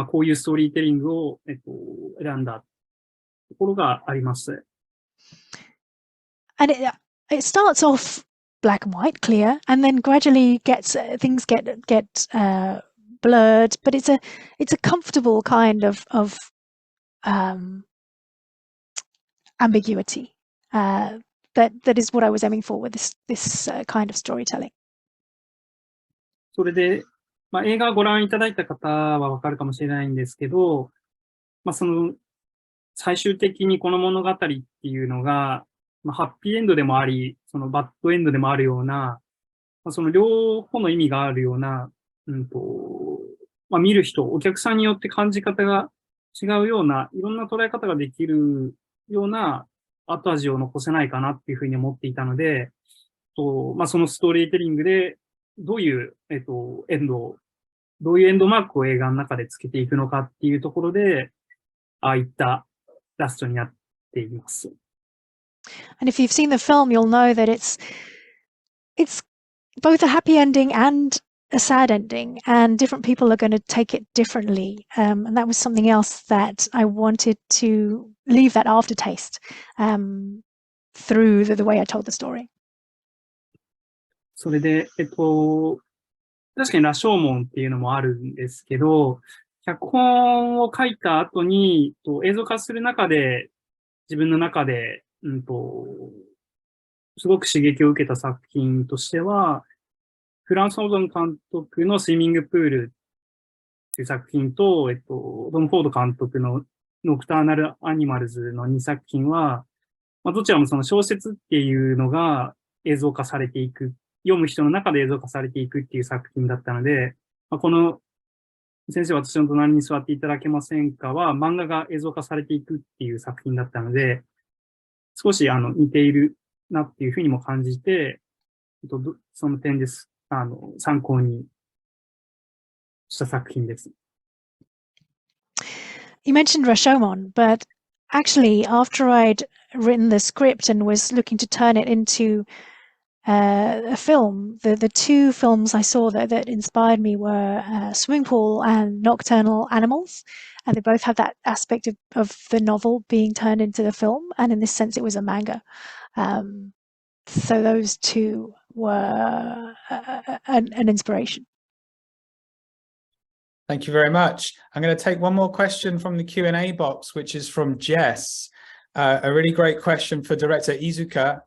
こういうストーリーテリングを、選んだところがあります。And it starts off black and white, clear, and then gradually things get blurred. But it's a comfortable kind of ambiguity. That is what I was aiming for with this kind of storytelling. それで、映画をご覧いただいた方はわかるかもしれないんですけど、その、最終的にこの物語っていうのが、ハッピーエンドでもあり、そのバッドエンドでもあるような、その両方の意味があるような、見る人、お客さんによって感じ方が違うような、いろんな捉え方ができるような後味を残せないかなっていうふうに思っていたので、そのストーリーテリングでどういう、どういうエンドマークを映画の中でつけていくのかっていうところで、ああいったラストになっています。And if you've seen the film, you'll know that it's both a happy ending and a sad ending, and different people are going to take it differently. And that was something else that I wanted to leave that aftertaste through the way I told the story. それで、確かに羅生門っていうのもあるんですけど、脚本を書いた後に、映像化する中で、自分の中で、すごく刺激を受けた作品としては、フランス・オゾン監督のスイミングプールっていう作品と、ドン・フォード監督のノクターナル・アニマルズの2作品は、どちらもその小説っていうのが映像化されていく、読む人の中で映像化されていくっていう作品だったので、この先生、私の隣に座っていただけませんかは、漫画が映像化されていくっていう作品だったので、少し似ているなっていうふうにも感じて、その点です。参考にした作品です。You mentioned Rashomon, but actually, after I'd written the script and was looking to turn it into a film, the two films I saw that inspired me were Swimming Pool and Nocturnal Animals, and they both have that aspect of the novel being turned into the film, and in this sense it was a manga. So those two were an inspiration. Thank you very much. I'm going to take one more question from the Q&A box, which is from Jess. A really great question for Director Izuka.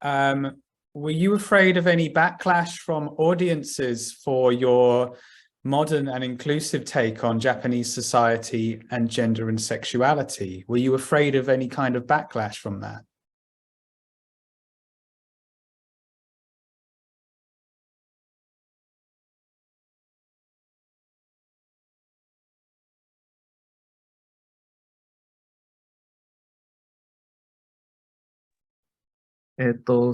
Were you afraid of any backlash from audiences for your modern and inclusive take on Japanese society and gender and sexuality? Were you afraid of any kind of backlash from that? .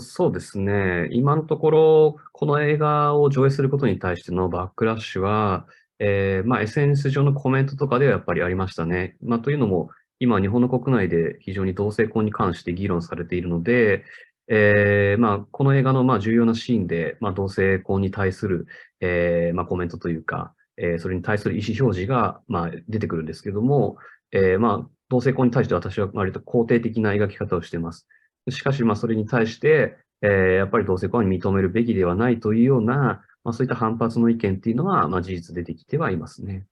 そうですね。今のところ、この映画を上映することに対してのバックラッシュは、SNS 上のコメントとかではやっぱりありましたね。というのも、今日本の国内で非常に同性婚に関して議論されているので、この映画の重要なシーンで、同性婚に対する、コメントというか、それに対する意思表示が、出てくるんですけども、同性婚に対して私は割と肯定的な描き方をしています。しかし、それに対して、やっぱり同性婚に認めるべきではないというような、そういった反発の意見っていうのは、事実出てきてはいますね。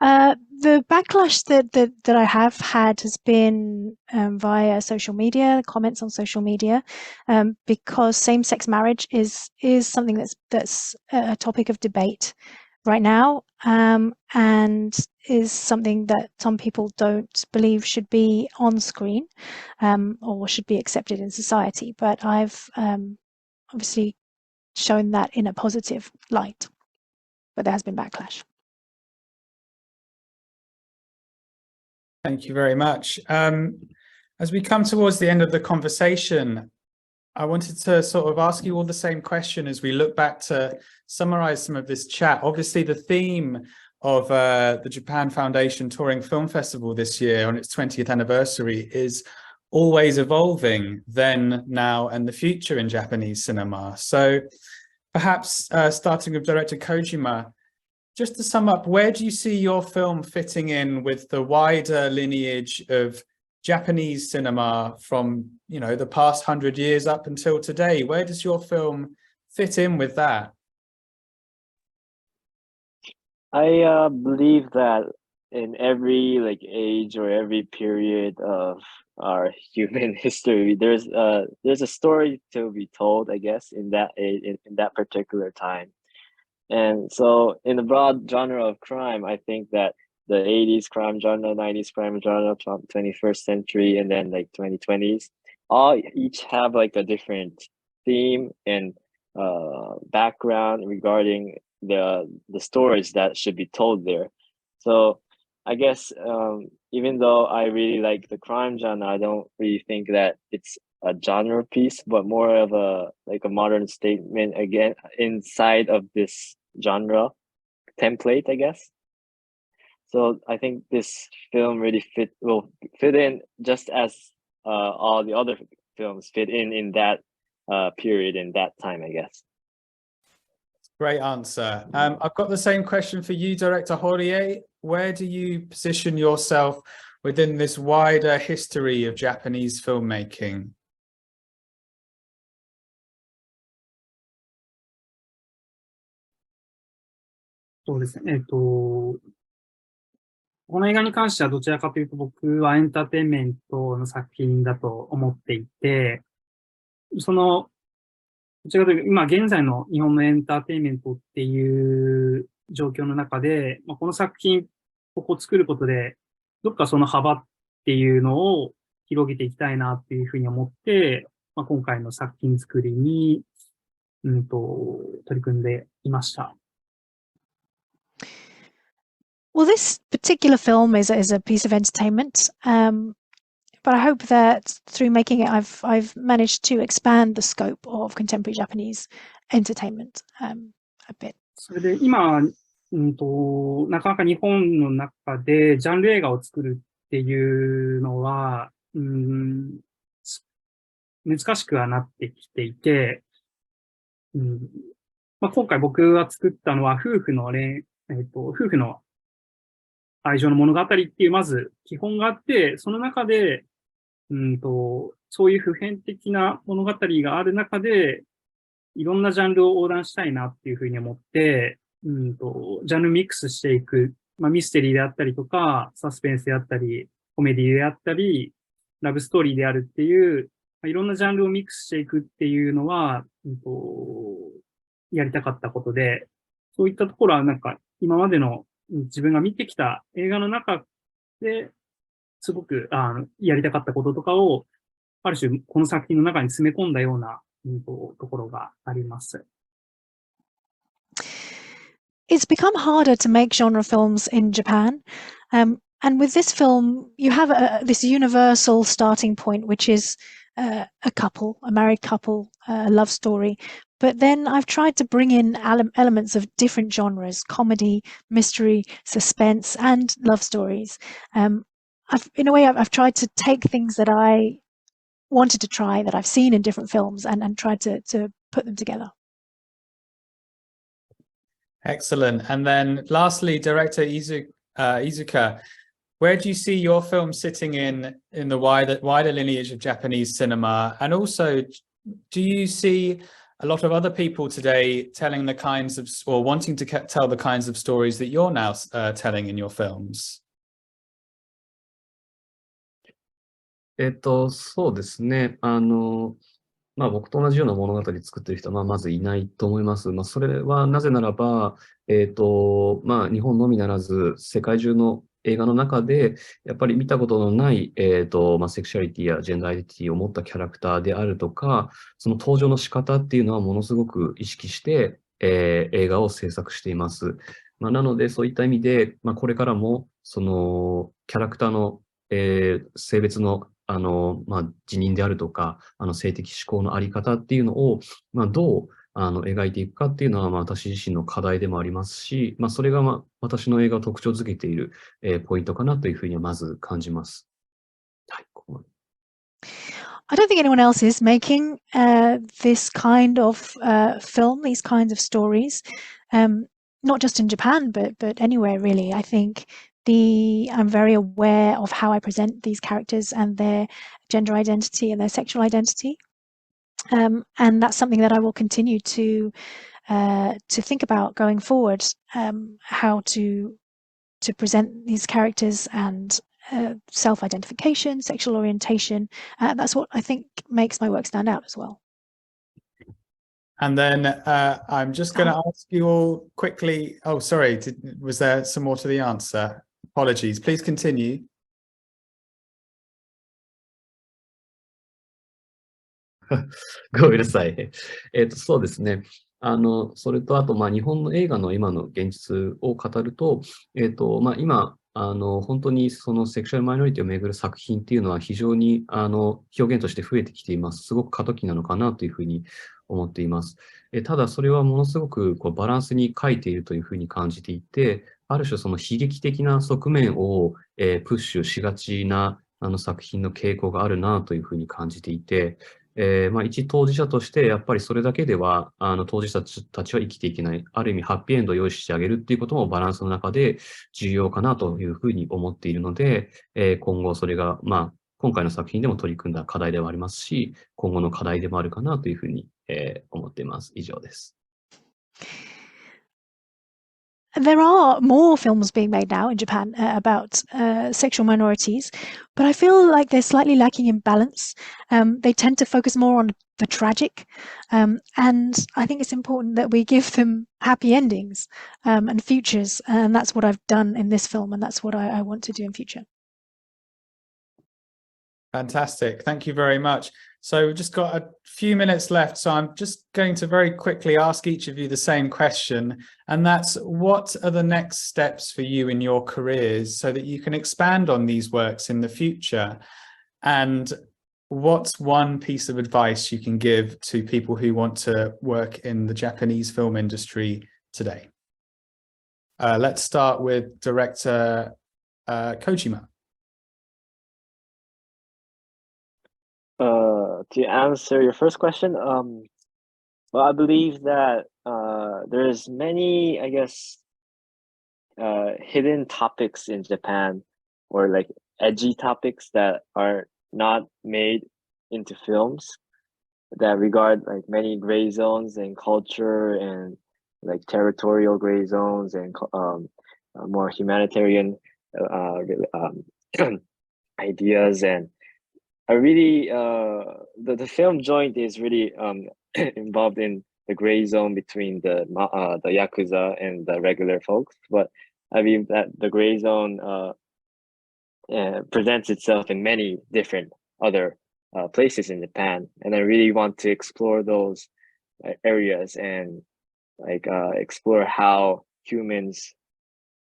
The backlash that I have had has been via social media, comments on social media, because same-sex marriage is something that's a topic of debate right now, and is something that some people don't believe should be on screen or should be accepted in society. But I've obviously shown that in a positive light, but there has been backlash. Thank you very much. As we come towards the end of the conversation, I wanted to sort of ask you all the same question as we look back to summarize some of this chat. Obviously, the theme of the Japan Foundation Touring Film Festival this year on its 20th anniversary is always evolving, then, now, and the future in Japanese cinema. So perhaps starting with Director Kojima, just to sum up, where do you see your film fitting in with the wider lineage of Japanese cinema from, the past 100 years up until today? Where does your film fit in with that? I believe that in every like age or every period of our human history, there's a story to be told, I guess, in that in that particular time. And so in the broad genre of crime, I think that the 80s crime genre, 90s crime genre, 21st century, and then like 2020s, all each have like a different theme and background regarding the stories that should be told there. So I guess even though I really like the crime genre, I don't really think that it's a genre piece, but more of a like a modern statement again inside of this genre template, I guess. So I think this film really will fit in just as all the other films fit in that period, in that time, I guess. Great answer. I've got the same question for you, Director HORIE. Where do you position yourself within this wider history of Japanese filmmaking?そうですね。この映画に関してはどちらかというと僕はエンターテインメントの作品だと思っていて、どちらかというと今現在の日本のエンターテインメントっていう状況の中で、この作品を作ることで、どっかその幅っていうのを広げていきたいなっていうふうに思って、今回の作品作りに、取り組んでいました。Well, this particular film is a piece of entertainment, but I hope that through making it, I've managed to expand the scope of contemporary Japanese entertainment a bit. それで今、なかなか日本の中でジャンル映画を作るっていうのは、難しくはなってきていて、今回僕が作ったのは夫婦の愛情の物語っていうまず基本があって、その中で、そういう普遍的な物語がある中で、いろんなジャンルを横断したいなっていうふうに思って、ジャンルミックスしていく、ミステリーであったりとか、サスペンスであったり、コメディであったり、ラブストーリーであるっていう、いろんなジャンルをミックスしていくっていうのは、やりたかったことで、そういったところはなんか今までの自分が見てきた映画の中ですごくやりたかったこととかをある種この作品の中に詰め込んだようなところがあります。It's become harder to make genre films in Japan. And with this film, you have this universal starting point, which is a married couple, a love story. But then I've tried to bring in elements of different genres, comedy, mystery, suspense, and love stories. In a way, I've tried to take things that I wanted to try, that I've seen in different films, and tried to put them together. Excellent. And then lastly, Director IIZUKA, where do you see your film sitting in the wider lineage of Japanese cinema? And also, do you see a lot of other people today telling the kinds of, or wanting to tell the kinds of stories that you're now telling in your films? そうですね。僕と同じような物語作ってる人はまずいないと思います。それはなぜならば、日本のみならず世界中の映画の中でやっぱり見たことのない、セクシャリティやジェンダーアイデンティティを持ったキャラクターであるとか、その登場の仕方っていうのはものすごく意識して、映画を制作しています。なのでそういった意味で、これからもそのキャラクターの、性別の自認であるとか、性的指向のあり方っていうのを、どう描いていくかっていうのは、私自身の課題でもありますし、それが私の映画を特徴づけている、ポイントかなというふうにはまず感じます。はい、ここまで。I don't think anyone else is making this kind of film, these kinds of stories, not just in Japan, but anywhere really. I think I'm very aware of how I present these characters and their gender identity and their sexual identity. And that's something that I will continue to think about going forward, how to to present these characters and self-identification, sexual orientation. That's what I think makes my work stand out as well. And then I'm just going to ask you all quickly. Oh, sorry. Was there some more to the answer? Apologies. Please continue.ごめんなさい。そうですね。それとあと、日本の映画の今の現実を語ると、今、本当にそのセクシュアルマイノリティをめぐる作品っていうのは非常に、表現として増えてきています。すごく過渡期なのかなというふうに思っています。ただ、それはものすごくバランスに欠いているというふうに感じていて、ある種その悲劇的な側面を、プッシュしがちな作品の傾向があるなというふうに感じていて、一当事者としてやっぱりそれだけでは当事者たちは生きていけない、ある意味ハッピーエンドを用意してあげるっていうこともバランスの中で重要かなというふうに思っているので、今後それが今回の作品でも取り組んだ課題ではありますし、今後の課題でもあるかなというふうに思っています。以上です。There are more films being made now in Japan about sexual minorities, but I feel like they're slightly lacking in balance. They tend to focus more on the tragic, and I think it's important that we give them happy endings and futures, and that's what I've done in this film, and that's what I want to do in future. Fantastic. Thank you very much. So we've just got a few minutes left. So I'm just going to very quickly ask each of you the same question. And that's, what are the next steps for you in your careers so that you can expand on these works in the future? And what's one piece of advice you can give to people who want to work in the Japanese film industry today? Let's start with director Kojima. To answer your first question, well, I believe that there's many, I guess, hidden topics in Japan, or like edgy topics that are not made into films, that regard like many gray zones in culture and like territorial gray zones and more humanitarian ideas. And I really, the film Joint is really involved in the gray zone between the Yakuza and the regular folks. But I mean that the gray zone presents itself in many different other places in Japan. And I really want to explore those areas and like explore how humans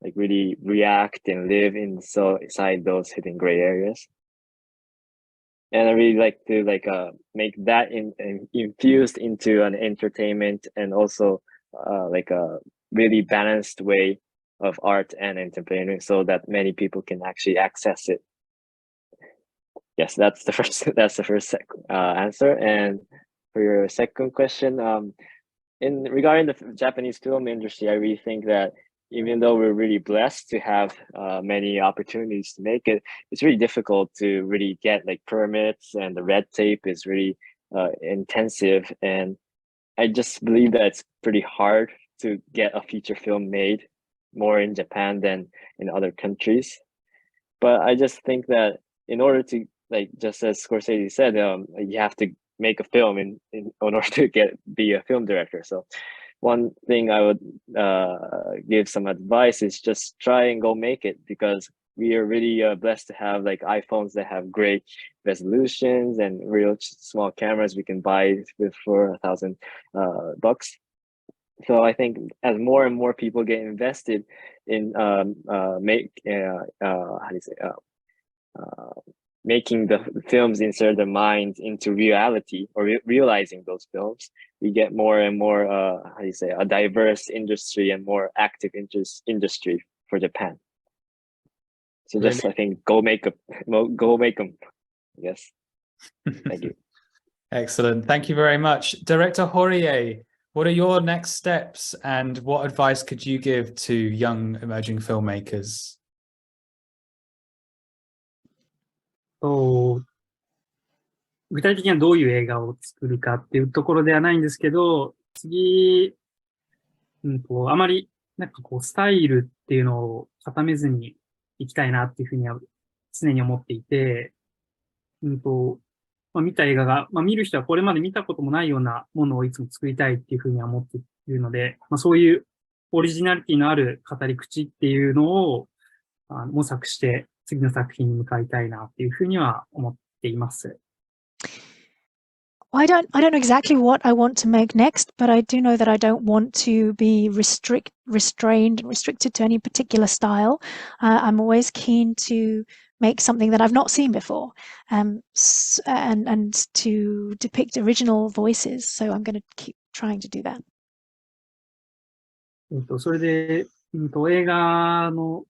like really react and live inside those hidden gray areas. And I really like to make that infused into an entertainment and also like a really balanced way of art and entertainment, so that many people can actually access it. Yes, that's the first answer. And for your second question, in regarding the Japanese film industry, I really think that even though we're really blessed to have many opportunities to make it, it's really difficult to really get like permits, and the red tape is really intensive. And I just believe that it's pretty hard to get a feature film made more in Japan than in other countries. But I just think that in order to, like, just as Scorsese said, you have to make a film in order to be a film director. So one thing I would give some advice is just try and go make it, because we are really blessed to have like iPhones that have great resolutions and real small cameras we can buy for $1,000. So I think as more and more people get invested in making the films insert their minds into reality, or realizing those films, we get more and more a diverse industry and more active industry for Japan. So just, I think, go make them. Yes. Thank you. Excellent. Thank you very much. Director HORIE, what are your next steps, and what advice could you give to young emerging filmmakers? 具体的にはどういう映画を作るかっていうところではないんですけど、次、あまりなんかこうスタイルってっていうのを固めずにいきたいなっていうふうには常に思っていて、見た映画が、見る人はこれまで見たこともないようなものをいつも作りたいっていうふうには思っているので、そういうオリジナリティのある語り口っていうのを模索して次の作品に向かいたいなっていうふうには思っています。I don't know exactly what I want to make next, but I do know that I don't want to be restrained and restricted to any particular style. I'm always keen to make something that I've not seen before, and to depict original voices. So I'm going to keep trying to do that. それで、映画の、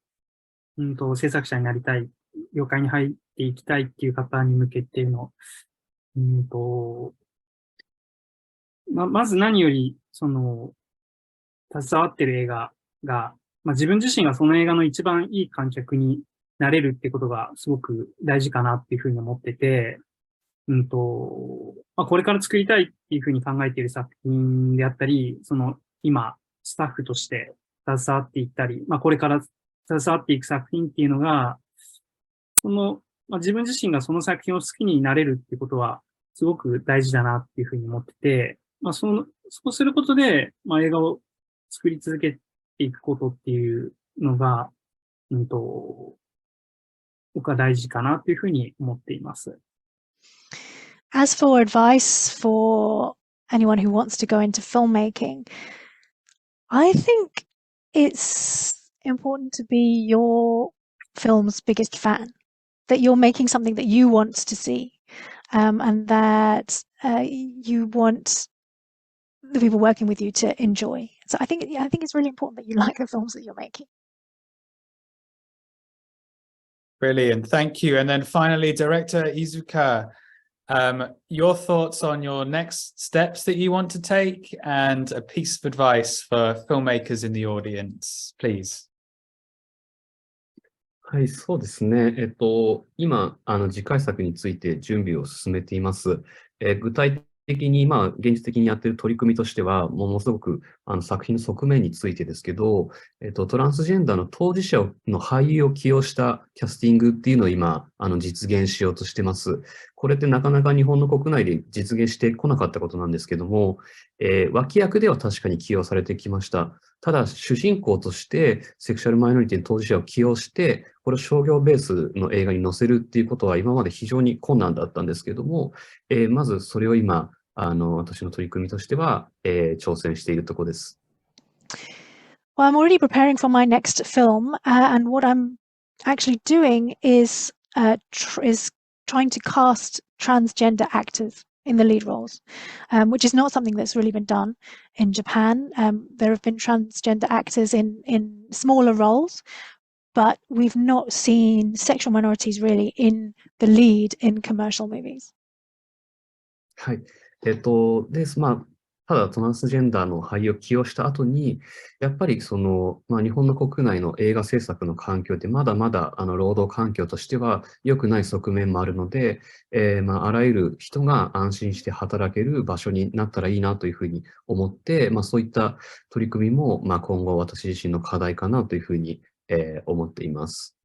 制作者になりたい、業界に入っていきたいっていう方に向けての、まず何より、携わってる映画が、自分自身がその映画の一番いい観客になれるってことがすごく大事かなっていうふうに思ってて、これから作りたいっていうふうに考えている作品であったり、今、スタッフとして携わっていったり、これから携わっていく作品っていうのが、自分自身がその作品を好きになれるっていうことは、すごく大事だなっていうふうに思ってて、そうすることで、映画を作り続けていくことっていうのが、僕は大事かなというふうに思っています。As for advice for anyone who wants to go into filmmaking, I think it's important to be your film's biggest fan, that you're making something that you want to see, and that you want the people working with you to enjoy. So I think it's really important that you like the films that you're making. Brilliant, thank you. And then finally, Director Izuka, your thoughts on your next steps that you want to take and a piece of advice for filmmakers in the audience, please. はい、そうですね。今、次回作について準備を進めています。具体的に、現実的にやっている取り組みとしては、ものすごく作品の側面についてですけど、トランスジェンダーの当事者の俳優を起用したキャスティングっていうのを今、実現しようとしてます。これってなかなか日本の国内で実現してこなかったことなんですけども、脇役では確かに起用されてきました。ただ、主人公としてセクシャルマイノリティの当事者を起用して、これを商業ベースの映画に載せるっていうことは今まで非常に困難だったんですけども、まずそれを今、私の取り組みとしては、挑戦しているところです。Well, I'm already preparing for my next film, and what I'm actually doing is trying to cast transgender actors in the lead roles, which is not something that's really been done in Japan. There have been transgender actors in smaller roles, but we've not seen sexual minorities really in the lead in commercial movies. はい。ただトランスジェンダーの俳優を起用した後に、やっぱり日本の国内の映画制作の環境ってまだまだ労働環境としては良くない側面もあるので、あらゆる人が安心して働ける場所になったらいいなというふうに思って、そういった取り組みも今後私自身の課題かなというふうに思っています。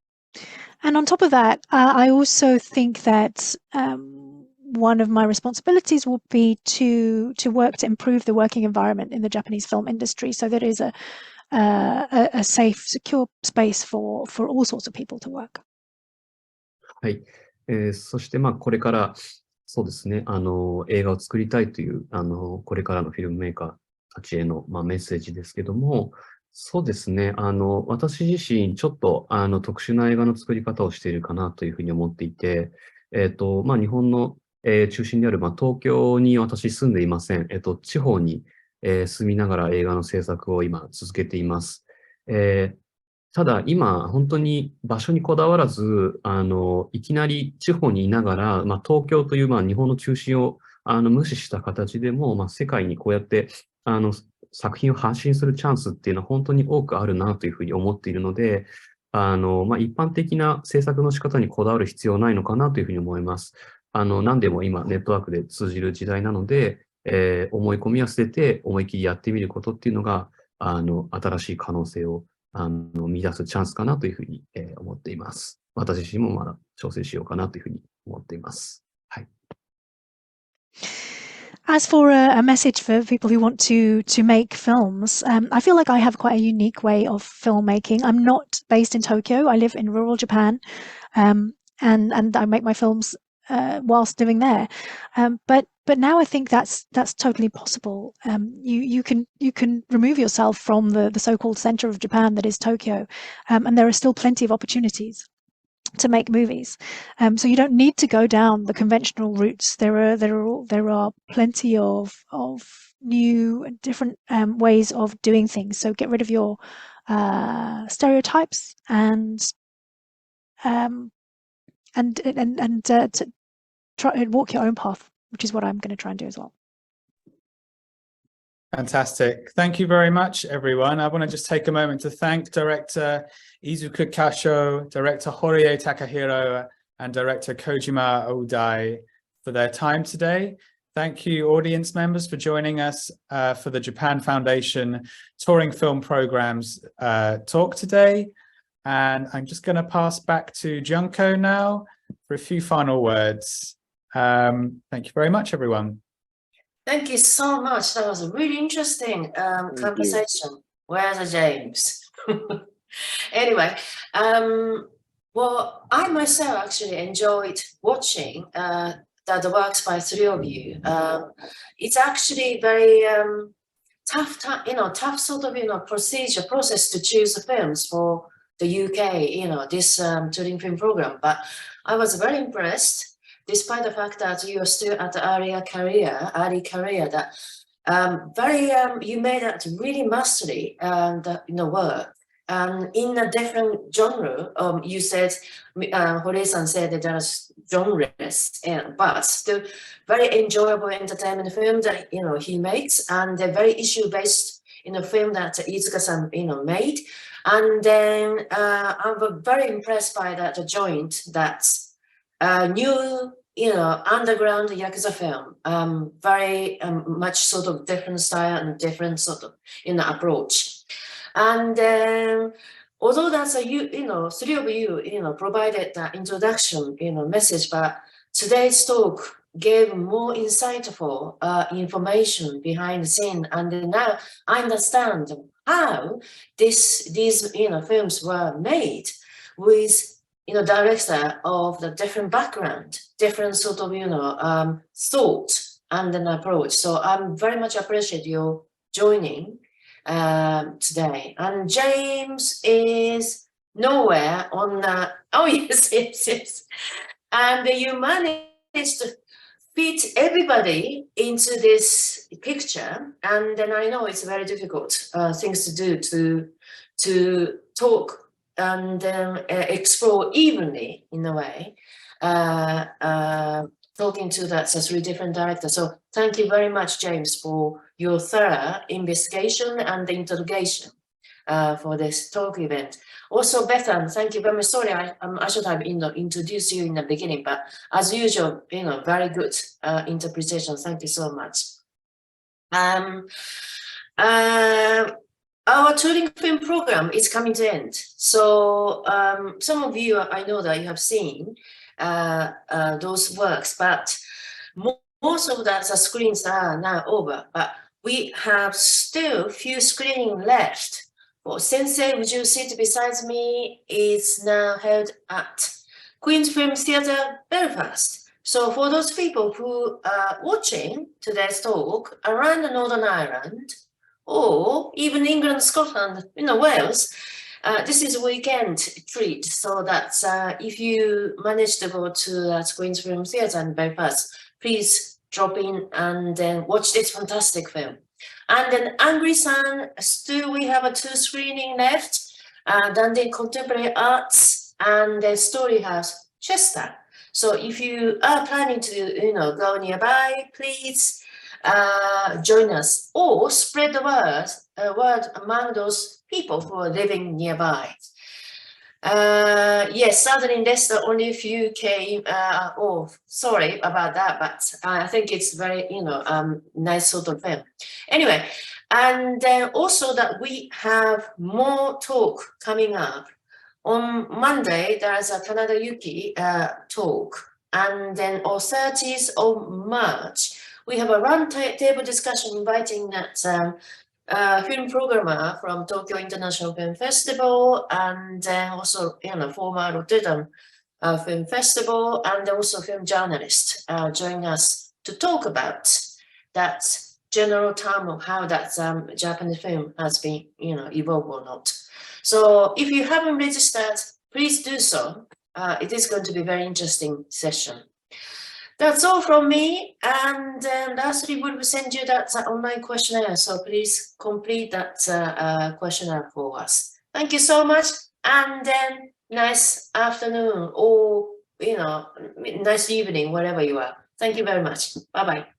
And on top of that, I also think that one of my responsibilities will be to work to improve the working environment in the Japanese film industry, so that it is a safe, secure space for all sorts of people to work. はい。そしてこれからそうですね、映画を作りたいというこれからのフィルムメーカーたちへのメッセージですけども、そうですね、私自身ちょっと特殊な映画の作り方をしているかなというふうに思っていて、日本の中心である東京に私住んでいません。地方に住みながら映画の制作を今続けています。ただ今本当に場所にこだわらず、いきなり地方にいながら、東京という日本の中心を無視した形でも、世界にこうやって作品を発信するチャンスっていうのは本当に多くあるなというふうに思っているので、一般的な制作の仕方にこだわる必要ないのかなというふうに思います。何でも今ネットワークで通じる時代なので、思い込みは捨てて思い切りやってみることっていうのが、新しい可能性を見出すチャンスかなというふうに、思っています。私自身もまだ挑戦しようかなというふうに思っています。はい。As for a message for people who want to make films, I feel like I have quite a unique way of filmmaking. I'm not based in Tokyo. I live in rural Japan, and I make my films whilst living there. But now I think that's totally possible. You can remove yourself from the so-called center of Japan that is Tokyo, and there are still plenty of opportunities to make movies. So you don't need to go down the conventional routes. There are plenty of new and different ways of doing things. So get rid of your stereotypes and to try and walk your own path, which is what I'm going to try and do as well. Fantastic. Thank you very much, everyone. I want to just take a moment to thank Director IIZUKA Kasho, Director HORIE Takahiro, and Director KOJIMA Oudai for their time today. Thank you, audience members, for joining us for the Japan Foundation Touring Film Programs talk today. And I'm just going to pass back to Junko now for a few final words. Thank you very much, everyone. Thank you so much. That was a really interesting conversation. Where's James? Anyway, well, I myself actually enjoyed watching the works by three of you. It's actually very tough sort of process to choose the films for the UK, this touring film program. But I was very impressed, despite the fact that you are still at the early career, that you made that really mastery work. In a different genre, you said, Horie-san said that there's genres, but still very enjoyable entertainment film that he makes, and they're very issue-based film that IIZUKA-san made. And then I'm very impressed by that joint that's new underground Yakuza film, very much sort of different style and different sort of approach. And then, although that's three of you provided the introduction message, but today's talk gave more insightful information behind the scene, and now I understand how these films were made with director of the different background, different sort of thought and an approach. So I'm very much appreciate your joining today. And James is nowhere on the, oh yes. And you managed to fit everybody into this picture, and then I know it's very difficult things to do to talk and explore evenly in a way, talking to that three different directors. So thank you very much, James, for your thorough investigation and interrogation for this talk event. Also, Bethan, thank you very much. Sorry, I should have introduced you in the beginning, but as usual, very good interpretation. Thank you so much. Our touring film program is coming to end. So some of you, I know that you have seen those works, but most of the screens are now over. But we have still few screenings left. For Sensei, Would You Sit Beside Me is now held at Queen's Film Theatre, Belfast. So for those people who are watching today's talk around the Northern Ireland, or even England, Scotland, Wales, this is a weekend treat. So that's if you manage to go to Queen's Film Theatre in Belfast, please drop in and then watch this fantastic film. And then Angry Sun, still we have 2 screenings left. Then the Contemporary Arts and the Story House, Chester. So if you are planning to go nearby, please join us or spread the word among those people who are living nearby. Yes, Southern Leicester, only a few came. Oh, sorry about that, but I think it's very, nice sort of film. Anyway, and then also that we have more talk coming up. On Monday, there's a Kanada Yuki talk. And then on 30th of March, we have a round table discussion inviting that film programmer from Tokyo International Film Festival, and then also, former Rotterdam Film Festival, and also film journalist join us to talk about that general term of how that Japanese film has been, evolved or not. So if you haven't registered, please do so. It is going to be a very interesting session. That's all from me. And lastly, we will send you that online questionnaire. So please complete that questionnaire for us. Thank you so much. And then nice afternoon or, nice evening, wherever you are. Thank you very much. Bye-bye.